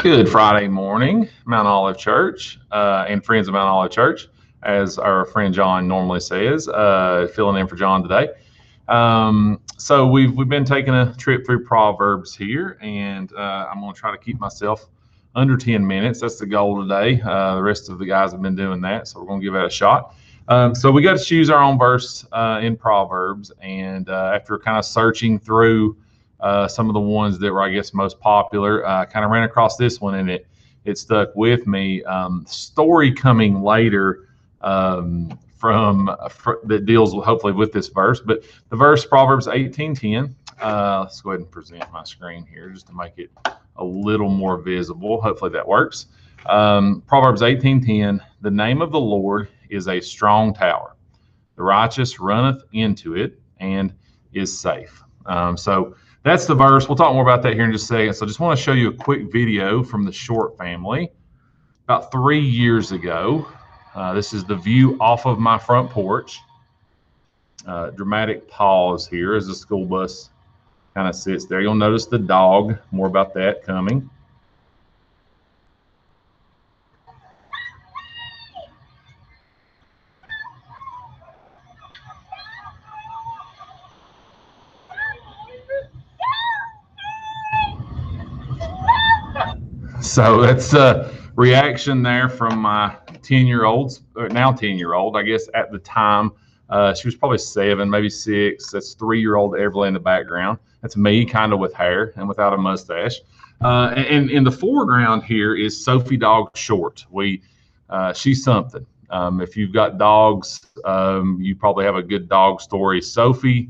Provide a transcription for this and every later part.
Good Friday morning, Mount Olive Church and friends of Mount Olive Church, as our friend John normally says, filling in for John today. So we've been taking a trip through Proverbs here, and I'm going to try to keep myself under 10 minutes. That's the goal today. The rest of the guys have been doing that, so we're going to give that a shot. So we got to choose our own verse in Proverbs, and after kind of searching through some of the ones that were, I guess, most popular, kind of ran across this one, and it stuck with me. Story coming later that deals hopefully with this verse, but the verse Proverbs 18:10. Let's go ahead and present my screen here just to make it a little more visible. Hopefully that works. Proverbs 18:10. The name of the Lord is a strong tower. The righteous runneth into it and is safe. So that's the verse. We'll talk more about that here in just a second. So I just want to show you a quick video from the Short family about 3 years ago. This is the view off of my front porch. Dramatic pause here as the school bus kind of sits there. You'll notice the dog. More about that coming. So that's a reaction there from my 10-year-old, now 10-year-old, I guess at the time. She was probably 7, maybe 6. That's 3-year-old Everly in the background. That's me, kind of with hair and without a mustache. And in the foreground here is Sophie Dog Short. She's something. If you've got dogs, you probably have a good dog story. Sophie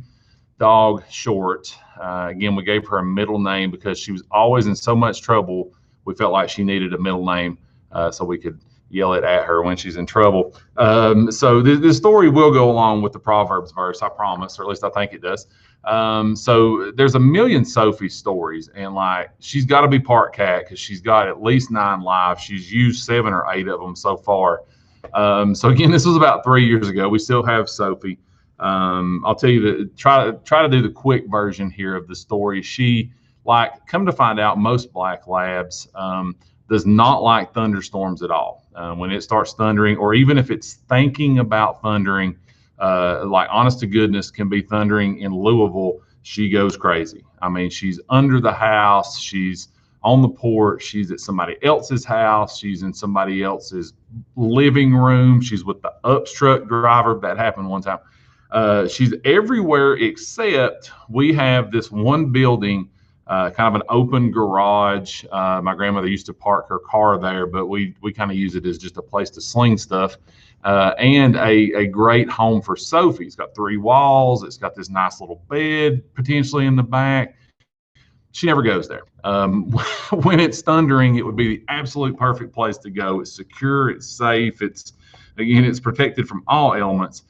Dog Short. Again, we gave her a middle name because she was always in so much trouble. We felt like she needed a middle name so we could yell it at her when she's in trouble. So this story will go along with the Proverbs verse, I promise, or at least I think it does. So there's a million Sophie stories, and like she's got to be part cat because she's got at least 9 lives. She's used 7 or 8 of them so far. So again, this was about 3 years ago. We still have Sophie. I'll tell you try to do the quick version here of the story. She, like, come to find out, most black labs does not like thunderstorms at all. When it starts thundering, or even if it's thinking about thundering, like honest to goodness can be thundering in Louisville, she goes crazy. I mean, she's under the house, she's on the porch, she's at somebody else's house, she's in somebody else's living room, she's with the UPS truck driver. That happened one time. She's everywhere except we have this one building, kind of an open garage. My grandmother used to park her car there, but we kind of use it as just a place to sling stuff, and a great home for Sophie. It's got 3 walls. It's got this nice little bed potentially in the back. She never goes there. When it's thundering, it would be the absolute perfect place to go. It's secure. It's safe. It's protected from all elements.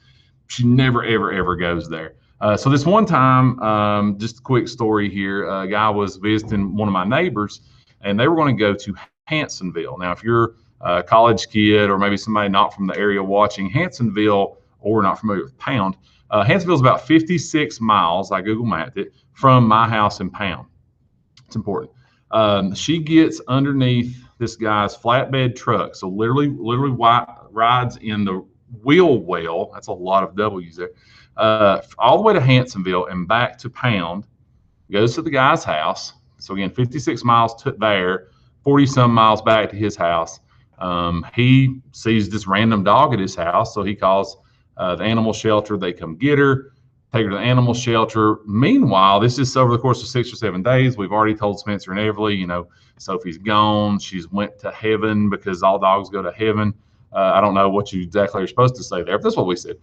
She never, ever, ever goes there. So this one time, just a quick story here, a guy was visiting one of my neighbors, and they were going to go to Hansonville. Now, if you're a college kid or maybe somebody not from the area watching, Hansonville, or not familiar with Pound, Hansonville is about 56 miles, I Google mapped it, from my house in Pound. It's important. She gets underneath this guy's flatbed truck, so literally rides in the wheel well. That's a lot of W's there. All the way to Hansonville and back to Pound, goes to the guy's house. So again, 56 miles to there, 40 some miles back to his house. He sees this random dog at his house, so he calls the animal shelter. They come get her, take her to the animal shelter. Meanwhile, this is over the course of 6 or 7 days. We've already told Spencer and Everly, Sophie's gone. She's went to heaven because all dogs go to heaven. I don't know what you exactly are supposed to say there, but that's what we said.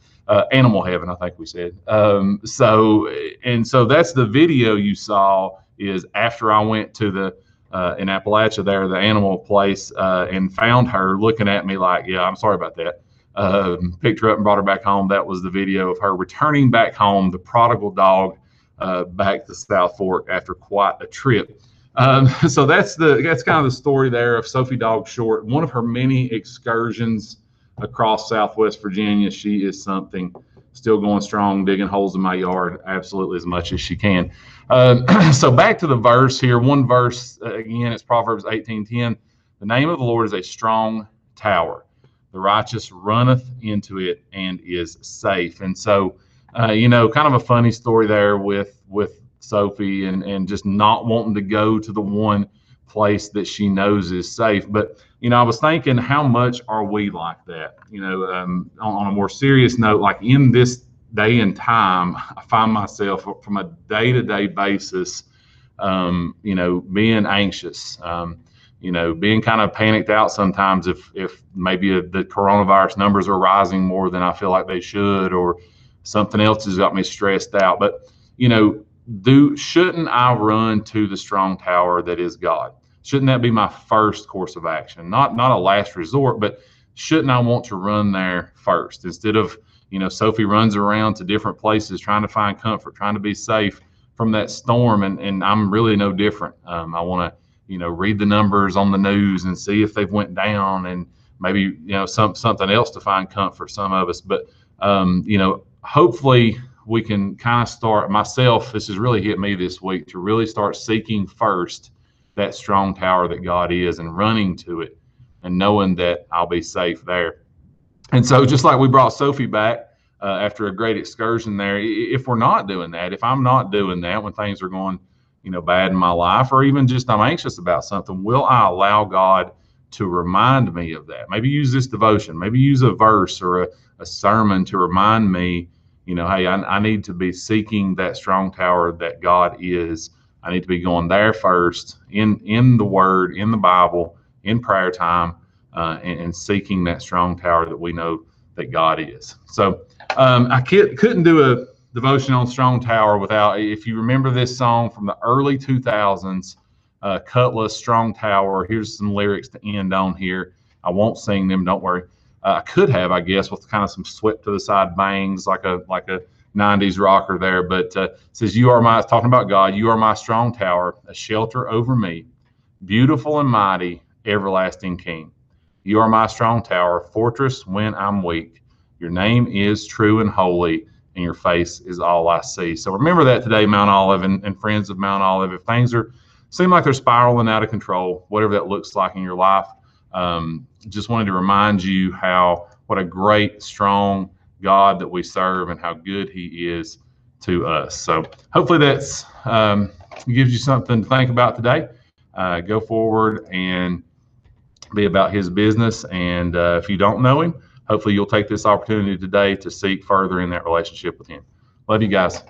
Animal heaven, I think we said. So that's the video you saw, is after I went to in Appalachia there, the animal place, and found her looking at me like, yeah, I'm sorry about that. Picked her up and brought her back home. That was the video of her returning back home, the prodigal dog, back to South Fork after quite a trip. So that's kind of the story there of Sophie Dog Short. One of her many excursions across Southwest Virginia. She is something. still going strong, digging holes in my yard absolutely as much as she can. So back to the verse here. One verse, again, it's Proverbs 18:10. The name of the Lord is a strong tower. The righteous runneth into it and is safe. And so, kind of a funny story there with Sophie and just not wanting to go to the one place that she knows is safe. But, I was thinking, how much are we like that? On a more serious note, like in this day and time, I find myself from a day-to-day basis, being anxious, being kind of panicked out sometimes if maybe the coronavirus numbers are rising more than I feel like they should, or something else has got me stressed out. But, shouldn't I run to the strong tower that is God? Shouldn't that be my first course of action? Not a last resort, but shouldn't I want to run there first instead of, Sophie runs around to different places trying to find comfort, trying to be safe from that storm, and I'm really no different. I want to, read the numbers on the news and see if they've went down, and maybe, something else to find comfort, some of us. But, hopefully we can kind of start, myself, this has really hit me this week, to really start seeking first that strong tower that God is and running to it and knowing that I'll be safe there. And so just like we brought Sophie back after a great excursion there, if we're not doing that, if I'm not doing that when things are going, bad in my life, or even just I'm anxious about something, will I allow God to remind me of that? Maybe use this devotion, maybe use a verse or a sermon to remind me, hey, I need to be seeking that strong tower that God is. I need to be going there first in the Word, in the Bible, in prayer time, and seeking that strong tower that we know that God is. So I couldn't do a devotion on strong tower without, if you remember this song from the early 2000s, Cutlass, Strong Tower. Here's some lyrics to end on here. I won't sing them, don't worry. I could have, I guess, with kind of some swept to the side bangs, like a 90s rocker there, but says, it's talking about God, you are my strong tower, a shelter over me, beautiful and mighty, everlasting King. You are my strong tower, fortress when I'm weak. Your name is true and holy, and your face is all I see. So remember that today, Mount Olive and friends of Mount Olive. If things seem like they're spiraling out of control, whatever that looks like in your life, just wanted to remind you what a great, strong God that we serve and how good He is to us. So hopefully that's gives you something to think about today. Go forward and be about His business. And if you don't know Him, hopefully you'll take this opportunity today to seek further in that relationship with Him. Love you guys.